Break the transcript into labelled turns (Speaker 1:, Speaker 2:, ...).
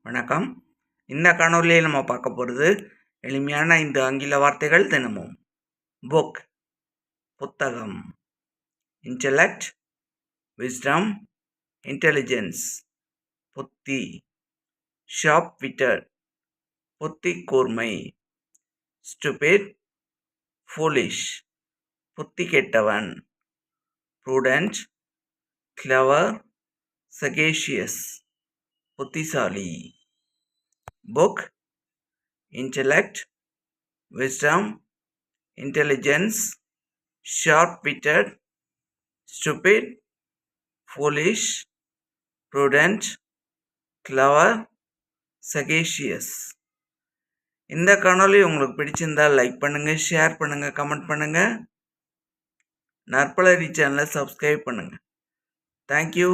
Speaker 1: வணக்கம். இந்த காணொலியில் நம்ம பார்க்க போகிறது எளிமையான 5 ஆங்கில வார்த்தைகள் தினமும். புக் புத்தகம், இன்டெலெக்ட் விஸ்டம், இன்டெலிஜென்ஸ் புத்தி, ஷார்ப் விட்டட் புத்தி கூர்மை, ஸ்டூபிட் ஃபூலிஷ் புத்தி கெட்டவன், ப்ரூடென்ட் கிளவர் சகேஷியஸ் புத்திசாலி. Book, intellect, wisdom, intelligence, sharp-witted, stupid, foolish, prudent, clever, sagacious. இந்த காணொளி உங்களுக்கு பிடிச்சிருந்தால் லைக் பண்ணுங்க, ஷேர் பண்ணுங்க, கமெண்ட் பண்ணுங்க. நற்பலரி சேனலை சப்ஸ்கிரைப் பண்ணுங்க. தேங்க்யூ.